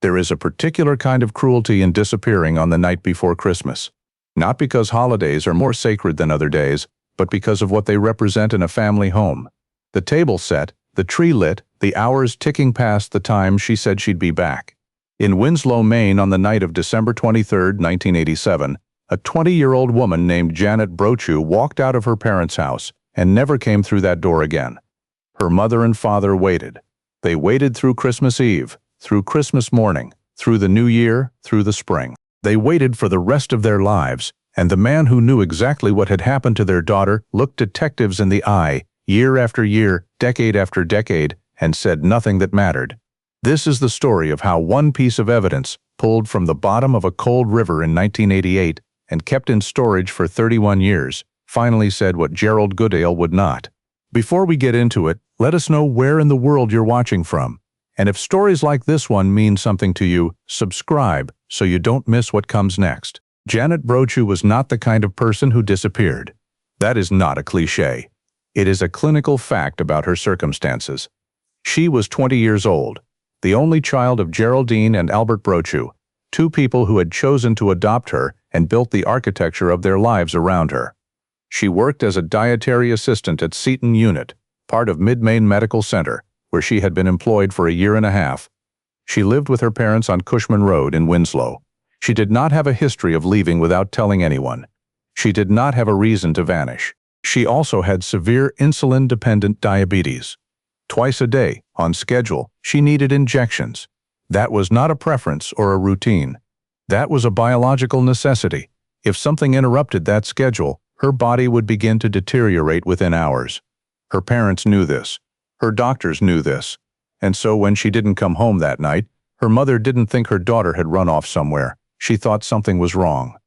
There is a particular kind of cruelty in disappearing on the night before Christmas. Not because holidays are more sacred than other days, but because of what they represent in a family home. The table set, the tree lit, the hours ticking past the time she said she'd be back. In Winslow, Maine, on the night of December 23, 1987, a 20-year-old woman named Janet Brochu walked out of her parents' house and never came through that door again. Her mother and father waited. They waited through Christmas Eve, through Christmas morning, through the New Year, through the spring. They waited for the rest of their lives, and the man who knew exactly what had happened to their daughter looked detectives in the eye, year after year, decade after decade, and said nothing that mattered. This is the story of how one piece of evidence, pulled from the bottom of a cold river in 1988 and kept in storage for 31 years, finally said what Gerald Goodale would not. Before we get into it, let us know where in the world you're watching from. And if stories like this one mean something to you, subscribe so you don't miss what comes next. Janet Brochu was not the kind of person who disappeared. That is not a cliché. It is a clinical fact about her circumstances. She was 20 years old, the only child of Geraldine and Albert Brochu, two people who had chosen to adopt her and built the architecture of their lives around her. She worked as a dietary assistant at Seton Unit, part of Mid-Maine Medical Center, where she had been employed for a year and a half. She lived with her parents on Cushman Road in Winslow. She did not have a history of leaving without telling anyone. She did not have a reason to vanish. She also had severe insulin-dependent diabetes. Twice a day, on schedule, she needed injections. That was not a preference or a routine. That was a biological necessity. If something interrupted that schedule, her body would begin to deteriorate within hours. Her parents knew this. Her doctors knew this. And so when she didn't come home that night, her mother didn't think her daughter had run off somewhere. She thought something was wrong.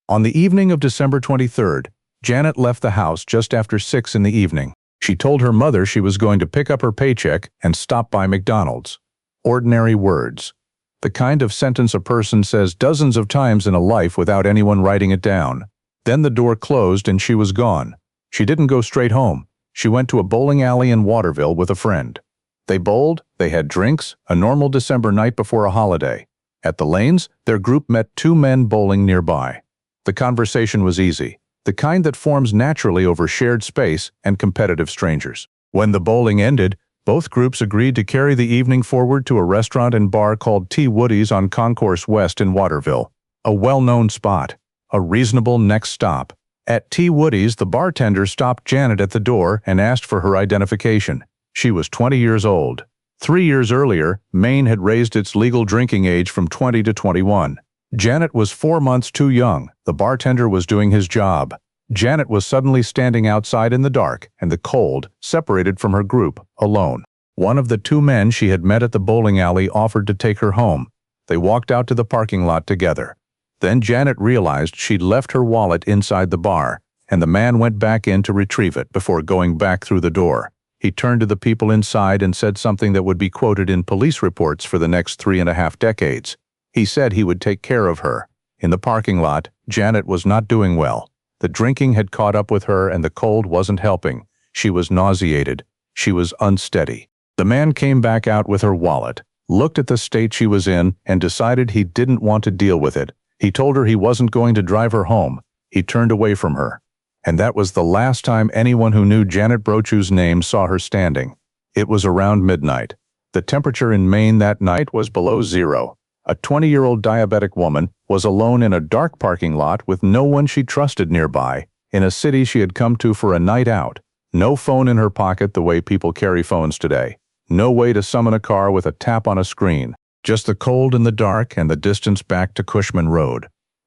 On the evening of December 23rd, Janet left the house just after 6 in the evening. She told her mother she was going to pick up her paycheck and stop by McDonald's. Ordinary words. The kind of sentence a person says dozens of times in a life without anyone writing it down. Then the door closed and she was gone. She didn't go straight home. She went to a bowling alley in Waterville with a friend. They bowled, they had drinks, a normal December night before a holiday. At the lanes, their group met two men bowling nearby. The conversation was easy, the kind that forms naturally over shared space and competitive strangers. When the bowling ended, both groups agreed to carry the evening forward to a restaurant and bar called T. Woody's on Concourse West in Waterville, a well-known spot, a reasonable next stop. At T. Woody's, the bartender stopped Janet at the door and asked for her identification. She was 20 years old. 3 years earlier, Maine had raised its legal drinking age from 20 to 21. Janet was 4 months too young. The bartender was doing his job. Janet was suddenly standing outside in the dark and the cold, separated from her group, alone. One of the two men she had met at the bowling alley offered to take her home. They walked out to the parking lot together. Then Janet realized she'd left her wallet inside the bar, and the man went back in to retrieve it before going back through the door. He turned to the people inside and said something that would be quoted in police reports for the next 3.5 decades. He said he would take care of her. In the parking lot, Janet was not doing well. The drinking had caught up with her and the cold wasn't helping. She was nauseated. She was unsteady. The man came back out with her wallet, looked at the state she was in, and decided he didn't want to deal with it. He told her he wasn't going to drive her home. He turned away from her. And that was the last time anyone who knew Janet Brochu's name saw her standing. It was around midnight. The temperature in Maine that night was below zero. A 20-year-old diabetic woman was alone in a dark parking lot with no one she trusted nearby, in a city she had come to for a night out. No phone in her pocket the way people carry phones today. No way to summon a car with a tap on a screen. Just the cold and the dark and the distance back to Cushman Road.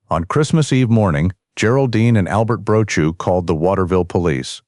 On Christmas Eve morning, Geraldine and Albert Brochu called the Waterville police.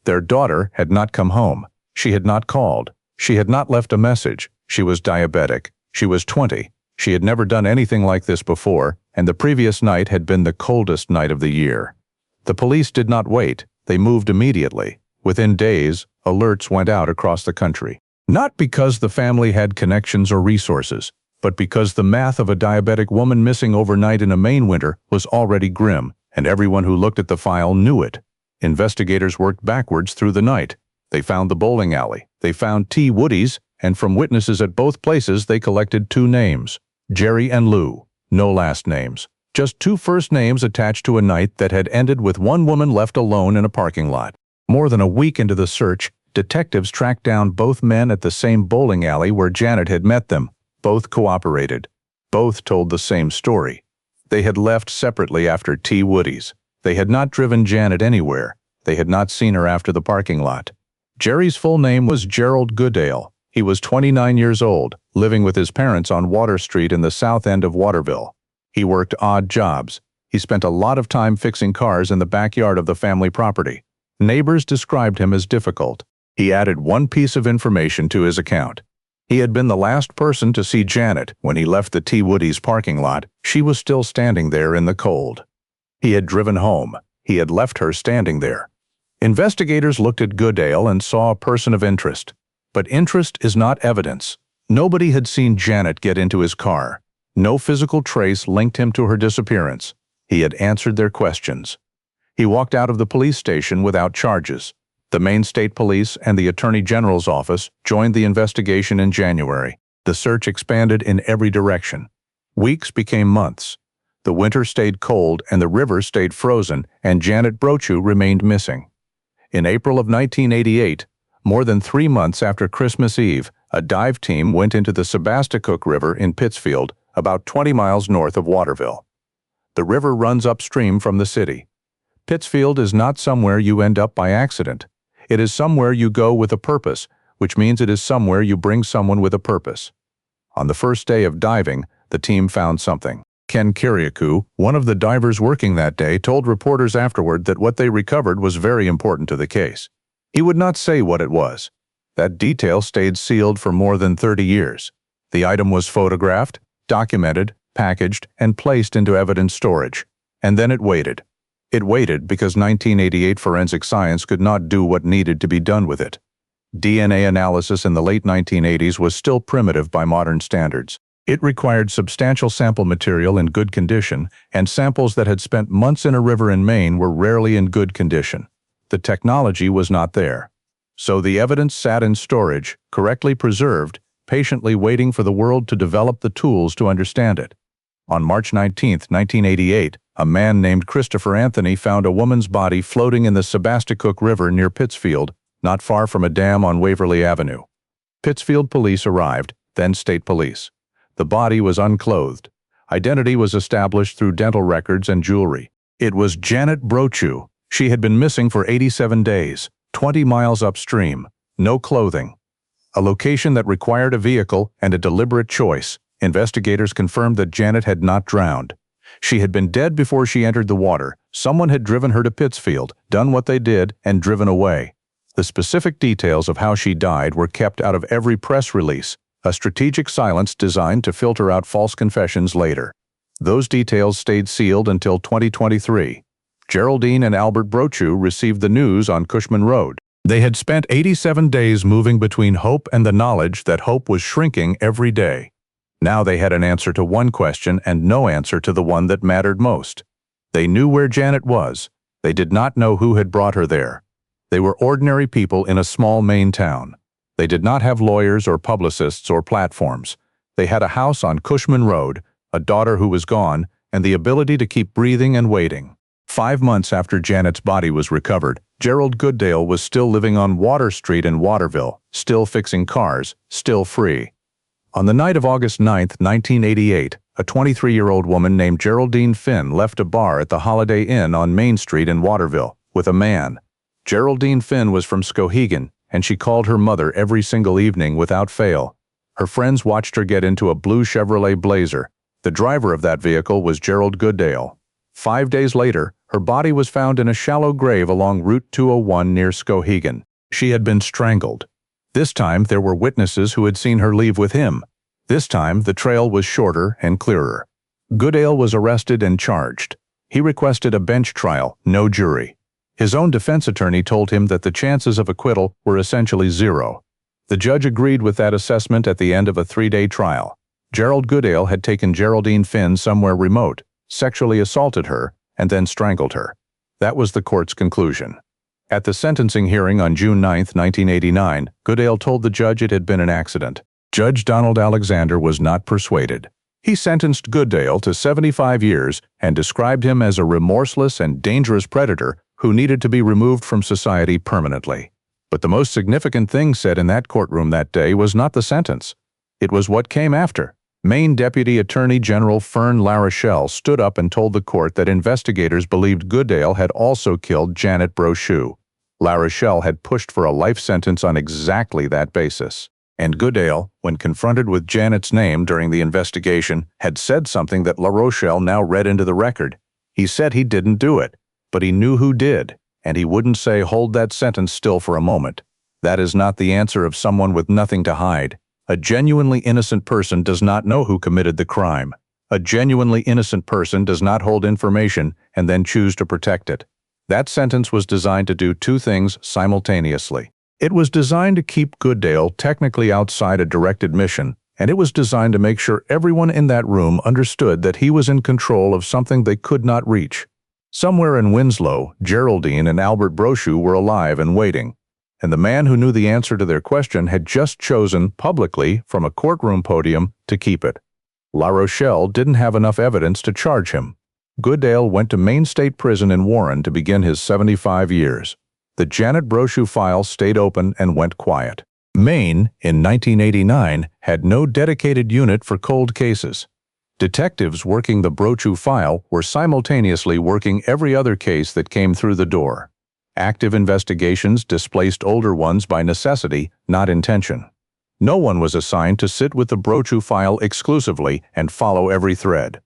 Their daughter had not come home. She had not called. She had not left a message. She was diabetic. She was 20. She had never done anything like this before, and the previous night had been the coldest night of the year. The police did not wait. They moved immediately. Within days, alerts went out across the country. Not because the family had connections or resources, but because the math of a diabetic woman missing overnight in a Maine winter was already grim, and everyone who looked at the file knew it. Investigators worked backwards through the night. They found the bowling alley. They found T. Woody's, and from witnesses at both places they collected two names. Jerry and Lou. No last names. Just two first names attached to a night that had ended with one woman left alone in a parking lot. More than a week into the search, detectives tracked down both men at the same bowling alley where Janet had met them. Both cooperated. Both told the same story. They had left separately after T. Woody's. They had not driven Janet anywhere. They had not seen her after the parking lot. Jerry's full name was Gerald Goodale. He was 29 years old, living with his parents on Water Street in the south end of Waterville. He worked odd jobs. He spent a lot of time fixing cars in the backyard of the family property. Neighbors described him as difficult. He added one piece of information to his account. He had been the last person to see Janet when he left the T. Woody's parking lot. She was still standing there in the cold. He had driven home. He had left her standing there. Investigators looked at Goodale and saw a person of interest. But interest is not evidence. Nobody had seen Janet get into his car. No physical trace linked him to her disappearance. He had answered their questions. He walked out of the police station without charges. The Maine State Police and the Attorney General's office joined the investigation in January. The search expanded in every direction. Weeks became months. The winter stayed cold and the river stayed frozen, and Janet Brochu remained missing. In April of 1988, more than 3 months after Christmas Eve, a dive team went into the Sebasticook River in Pittsfield, about 20 miles north of Waterville. The river runs upstream from the city. Pittsfield is not somewhere you end up by accident. It is somewhere you go with a purpose, which means it is somewhere you bring someone with a purpose. On the first day of diving, the team found something. Ken Kiriakou, one of the divers working that day, told reporters afterward that what they recovered was very important to the case. He would not say what it was. That detail stayed sealed for more than 30 years. The item was photographed, documented, packaged, and placed into evidence storage. And then it waited. It waited because 1988 forensic science could not do what needed to be done with it. DNA analysis in the late 1980s was still primitive by modern standards. It required substantial sample material in good condition, and samples that had spent months in a river in Maine were rarely in good condition. The technology was not there. So the evidence sat in storage, correctly preserved, patiently waiting for the world to develop the tools to understand it. On March 19, 1988, a man named Christopher Anthony found a woman's body floating in the Sebasticook River near Pittsfield, not far from a dam on Waverly Avenue. Pittsfield police arrived, then state police. The body was unclothed. Identity was established through dental records and jewelry. It was Janet Brochu. She had been missing for 87 days, 20 miles upstream, no clothing. A location that required a vehicle and a deliberate choice. Investigators confirmed that Janet had not drowned. She had been dead before she entered the water. Someone had driven her to Pittsfield, done what they did, and driven away. The specific details of how she died were kept out of every press release, a strategic silence designed to filter out false confessions later. Those details stayed sealed until 2023. Geraldine and Albert Brochu received the news on Cushman Road. They had spent 87 days moving between hope and the knowledge that hope was shrinking every day. Now they had an answer to one question and no answer to the one that mattered most. They knew where Janet was. They did not know who had brought her there. They were ordinary people in a small Maine town. They did not have lawyers or publicists or platforms. They had a house on Cushman Road, a daughter who was gone, and the ability to keep breathing and waiting. 5 months after Janet's body was recovered, Gerald Goodale was still living on Water Street in Waterville, still fixing cars, still free. On the night of August 9, 1988, a 23-year-old woman named Geraldine Finn left a bar at the Holiday Inn on Main Street in Waterville with a man. Geraldine Finn was from Skowhegan, and she called her mother every single evening without fail. Her friends watched her get into a blue Chevrolet Blazer. The driver of that vehicle was Gerald Goodale. 5 days later, her body was found in a shallow grave along Route 201 near Skowhegan. She had been strangled. This time, there were witnesses who had seen her leave with him. This time, the trail was shorter and clearer. Goodale was arrested and charged. He requested a bench trial, no jury. His own defense attorney told him that the chances of acquittal were essentially zero. The judge agreed with that assessment at the end of a 3-day trial. Gerald Goodale had taken Geraldine Finn somewhere remote, sexually assaulted her, and then strangled her. That was the court's conclusion. At the sentencing hearing on June 9, 1989, Goodale told the judge it had been an accident. Judge Donald Alexander was not persuaded. He sentenced Goodale to 75 years and described him as a remorseless and dangerous predator who needed to be removed from society permanently. But the most significant thing said in that courtroom that day was not the sentence. It was what came after. Maine Deputy Attorney General Fern LaRochelle stood up and told the court that investigators believed Goodale had also killed Janet Brochu. LaRochelle had pushed for a life sentence on exactly that basis. And Goodale, when confronted with Janet's name during the investigation, had said something that LaRochelle now read into the record. He said he didn't do it, but he knew who did, and he wouldn't say hold that sentence still for a moment. That is not the answer of someone with nothing to hide. A genuinely innocent person does not know who committed the crime. A genuinely innocent person does not hold information and then choose to protect it. That sentence was designed to do two things simultaneously. It was designed to keep Goodale technically outside a directed mission, and it was designed to make sure everyone in that room understood that he was in control of something they could not reach. Somewhere in Winslow, Geraldine and Albert Brochu were alive and waiting, and the man who knew the answer to their question had just chosen, publicly, from a courtroom podium, to keep it. LaRochelle didn't have enough evidence to charge him. Goodale went to Maine State Prison in Warren to begin his 75 years. The Janet Brochu file stayed open and went quiet. Maine, in 1989, had no dedicated unit for cold cases. Detectives working the Brochu file were simultaneously working every other case that came through the door. Active investigations displaced older ones by necessity, not intention. No one was assigned to sit with the Brochu file exclusively and follow every thread.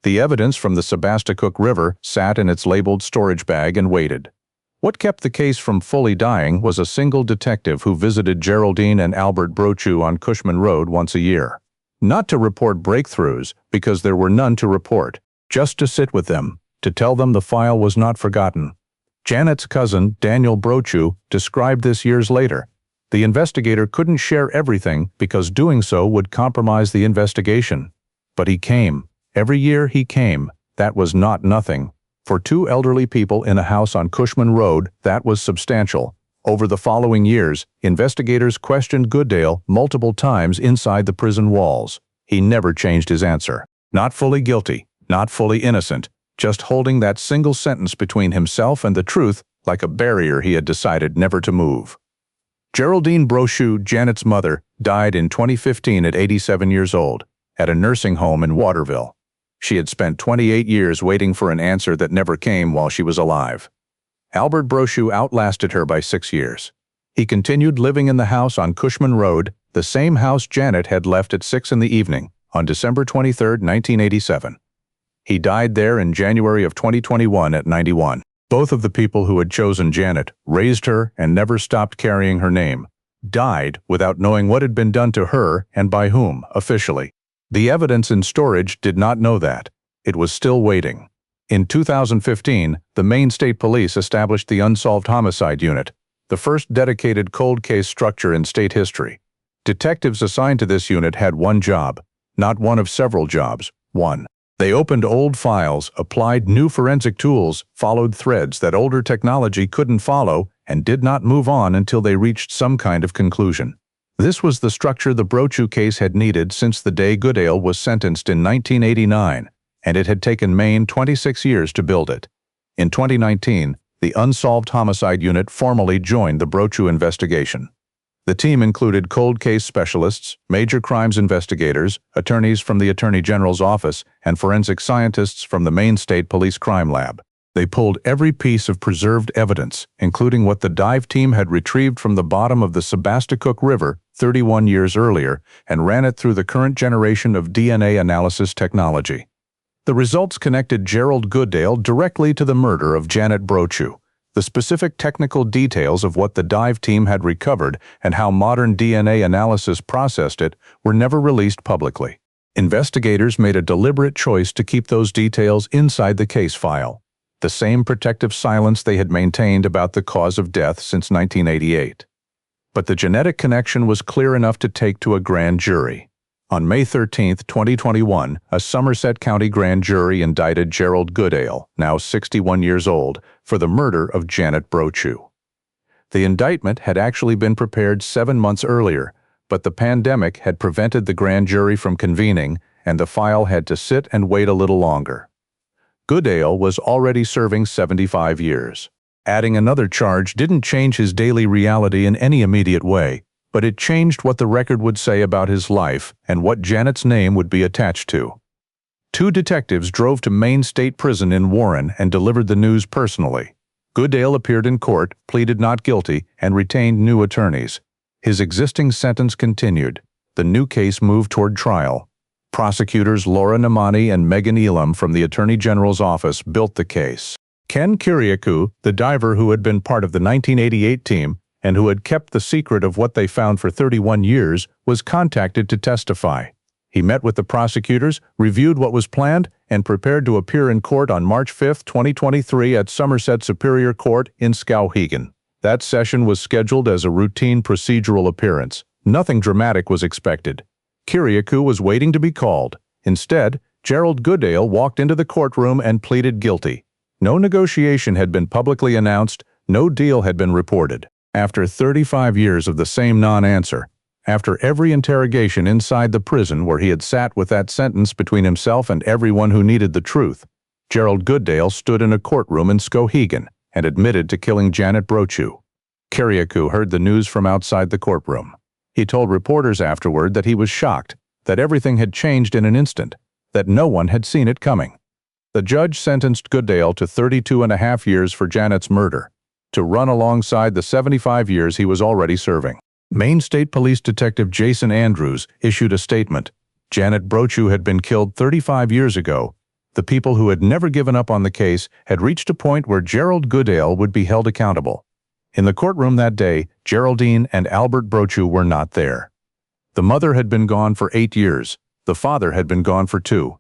The evidence from the Sebasticook River sat in its labeled storage bag and waited. What kept the case from fully dying was a single detective who visited Geraldine and Albert Brochu on Cushman Road once a year. Not to report breakthroughs, because there were none to report, just to sit with them, to tell them the file was not forgotten. Janet's cousin, Daniel Brochu, described this years later. The investigator couldn't share everything because doing so would compromise the investigation. But he came. Every year he came. That was not nothing. For two elderly people in a house on Cushman Road, that was substantial. Over the following years, investigators questioned Goodale multiple times inside the prison walls. He never changed his answer. Not fully guilty, not fully innocent, just holding that single sentence between himself and the truth like a barrier he had decided never to move. Geraldine Brochu, Janet's mother, died in 2015 at 87 years old, at a nursing home in Waterville. She had spent 28 years waiting for an answer that never came while she was alive. Albert Brochu outlasted her by 6 years. He continued living in the house on Cushman Road, the same house Janet had left at 6 in the evening, on December 23, 1987. He died there in January of 2021 at 91. Both of the people who had chosen Janet, raised her, and never stopped carrying her name, died without knowing what had been done to her and by whom, officially. The evidence in storage did not know that. It was still waiting. In 2015, the Maine State Police established the Unsolved Homicide Unit, the first dedicated cold case structure in state history. Detectives assigned to this unit had one job, not one of several jobs, one. They opened old files, applied new forensic tools, followed threads that older technology couldn't follow, and did not move on until they reached some kind of conclusion. This was the structure the Brochu case had needed since the day Goodale was sentenced in 1989, and it had taken Maine 26 years to build it. In 2019, the Unsolved Homicide Unit formally joined the Brochu investigation. The team included cold case specialists, major crimes investigators, attorneys from the Attorney General's office, and forensic scientists from the Maine State Police Crime Lab. They pulled every piece of preserved evidence, including what the dive team had retrieved from the bottom of the Sebasticook River 31 years earlier, and ran it through the current generation of DNA analysis technology. The results connected Gerald Goodale directly to the murder of Janet Brochu. The specific technical details of what the dive team had recovered and how modern DNA analysis processed it were never released publicly. Investigators made a deliberate choice to keep those details inside the case file, the same protective silence they had maintained about the cause of death since 1988. But the genetic connection was clear enough to take to a grand jury. On May 13, 2021, a Somerset County grand jury indicted Gerald Goodale, now 61 years old, for the murder of Janet Brochu. The indictment had actually been prepared 7 months earlier, but the pandemic had prevented the grand jury from convening, and the file had to sit and wait a little longer. Goodale was already serving 75 years. Adding another charge didn't change his daily reality in any immediate way, but it changed what the record would say about his life and what Janet's name would be attached to. 2 detectives drove to Maine State Prison in Warren and delivered the news personally. Goodale appeared in court, pleaded not guilty, and retained new attorneys. His existing sentence continued. The new case moved toward trial. Prosecutors Laura Namani and Megan Elam from the Attorney General's office built the case. Ken Kiriakou, the diver who had been part of the 1988 team and who had kept the secret of what they found for 31 years, was contacted to testify. He met with the prosecutors, reviewed what was planned, and prepared to appear in court on March 5, 2023 at Somerset Superior Court in Skowhegan. That session was scheduled as a routine procedural appearance. Nothing dramatic was expected. Kiriakou was waiting to be called. Instead, Gerald Goodale walked into the courtroom and pleaded guilty. No negotiation had been publicly announced, no deal had been reported. After 35 years of the same non-answer, after every interrogation inside the prison where he had sat with that sentence between himself and everyone who needed the truth, Gerald Goodale stood in a courtroom in Skowhegan and admitted to killing Janet Brochu. Kiriakou heard the news from outside the courtroom. He told reporters afterward that he was shocked, that everything had changed in an instant, that no one had seen it coming. The judge sentenced Goodale to 32.5 years for Janet's murder, to run alongside the 75 years he was already serving. Maine State Police Detective Jason Andrews issued a statement. Janet Brochu had been killed 35 years ago. The people who had never given up on the case had reached a point where Gerald Goodale would be held accountable. In the courtroom that day, Geraldine and Albert Brochu were not there. The mother had been gone for 8 years. The father had been gone for 2.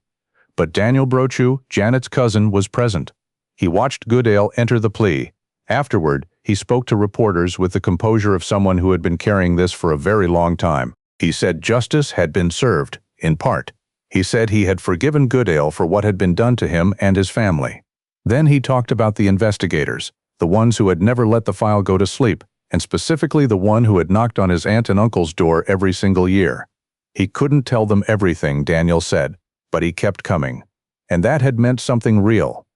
But Daniel Brochu, Janet's cousin, was present. He watched Goodale enter the plea. Afterward, he spoke to reporters with the composure of someone who had been carrying this for a very long time. He said justice had been served, in part. He said he had forgiven Goodale for what had been done to him and his family. Then he talked about the investigators, the ones who had never let the file go to sleep, and specifically the one who had knocked on his aunt and uncle's door every single year. He couldn't tell them everything, Daniel said, but he kept coming. And that had meant something real.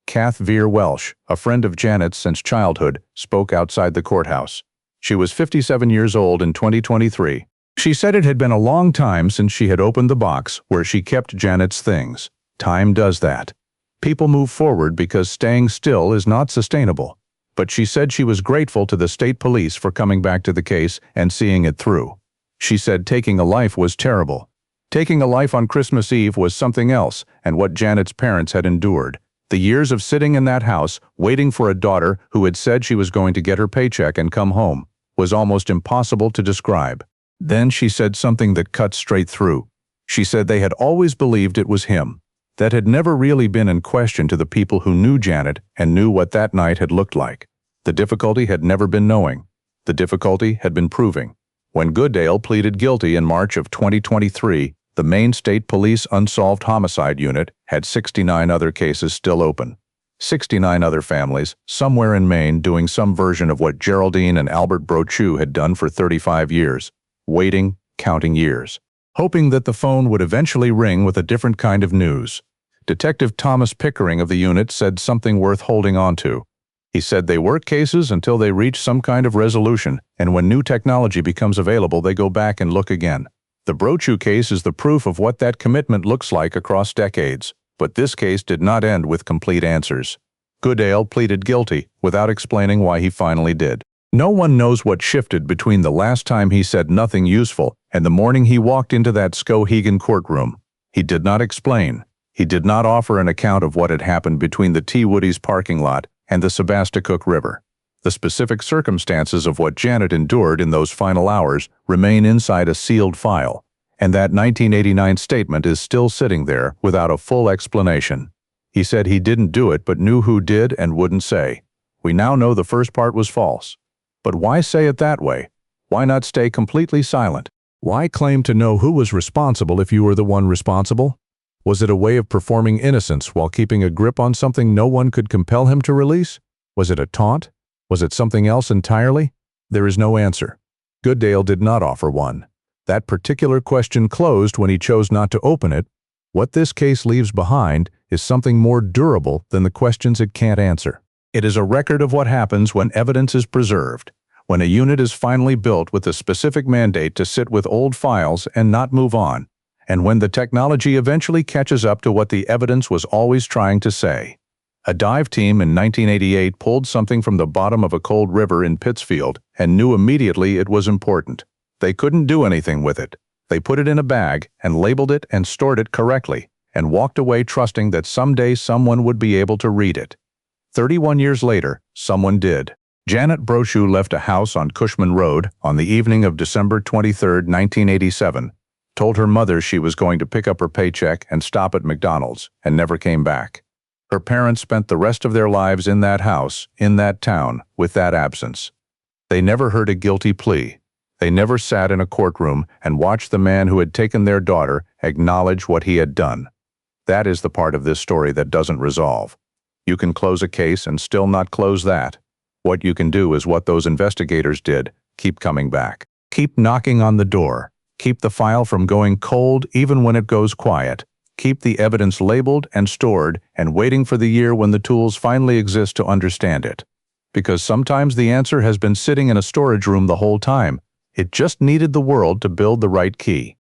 Kath Veer Welsh, a friend of Janet's since childhood, spoke outside the courthouse. She was 57 years old in 2023. She said it had been a long time since she had opened the box where she kept Janet's things. Time does that. People move forward because staying still is not sustainable. But she said she was grateful to the state police for coming back to the case and seeing it through. She said taking a life was terrible. Taking a life on Christmas Eve was something else, and what Janet's parents had endured. The years of sitting in that house, waiting for a daughter who had said she was going to get her paycheck and come home, was almost impossible to describe. Then she said something that cut straight through. She said they had always believed it was him. That had never really been in question to the people who knew Janet and knew what that night had looked like. The difficulty had never been knowing. The difficulty had been proving. When Goodale pleaded guilty in March of 2023, the Maine State Police Unsolved Homicide Unit had 69 other cases still open. 69 other families, somewhere in Maine, doing some version of what Geraldine and Albert Brochu had done for 35 years, waiting, counting years, hoping that the phone would eventually ring with a different kind of news. Detective Thomas Pickering of the unit said something worth holding on to. He said they work cases until they reach some kind of resolution, and when new technology becomes available, they go back and look again. The Brochu case is the proof of what that commitment looks like across decades, but this case did not end with complete answers. Goodale pleaded guilty without explaining why he finally did. No one knows what shifted between the last time he said nothing useful and the morning he walked into that Skowhegan courtroom. He did not explain. He did not offer an account of what had happened between the T. Woody's parking lot and the Sebasticook River. The specific circumstances of what Janet endured in those final hours remain inside a sealed file, and that 1989 statement is still sitting there without a full explanation. He said he didn't do it but knew who did and wouldn't say. We now know the first part was false. But why say it that way? Why not stay completely silent? Why claim to know who was responsible if you were the one responsible? Was it a way of performing innocence while keeping a grip on something no one could compel him to release? Was it a taunt? Was it something else entirely? There is no answer. Goodale did not offer one. That particular question closed when he chose not to open it, What this case leaves behind is something more durable than the questions it can't answer. It is a record of what happens when evidence is preserved, when a unit is finally built with a specific mandate to sit with old files and not move on, and when the technology eventually catches up to what the evidence was always trying to say. A dive team in 1988 pulled something from the bottom of a cold river in Pittsfield and knew immediately it was important. They couldn't do anything with it. They put it in a bag and labeled it and stored it correctly and walked away trusting that someday someone would be able to read it. 31 years later, someone did. Janet Brochu left a house on Cushman Road on the evening of December 23, 1987, told her mother she was going to pick up her paycheck and stop at McDonald's, and never came back. Her parents spent the rest of their lives in that house, in that town, with that absence. They never heard a guilty plea. They never sat in a courtroom and watched the man who had taken their daughter acknowledge what he had done. That is the part of this story that doesn't resolve. You can close a case and still not close that. What you can do is what those investigators did: keep coming back. Keep knocking on the door. Keep the file from going cold even when it goes quiet. Keep the evidence labeled and stored and waiting for the year when the tools finally exist to understand it. Because sometimes the answer has been sitting in a storage room the whole time. It just needed the world to build the right key.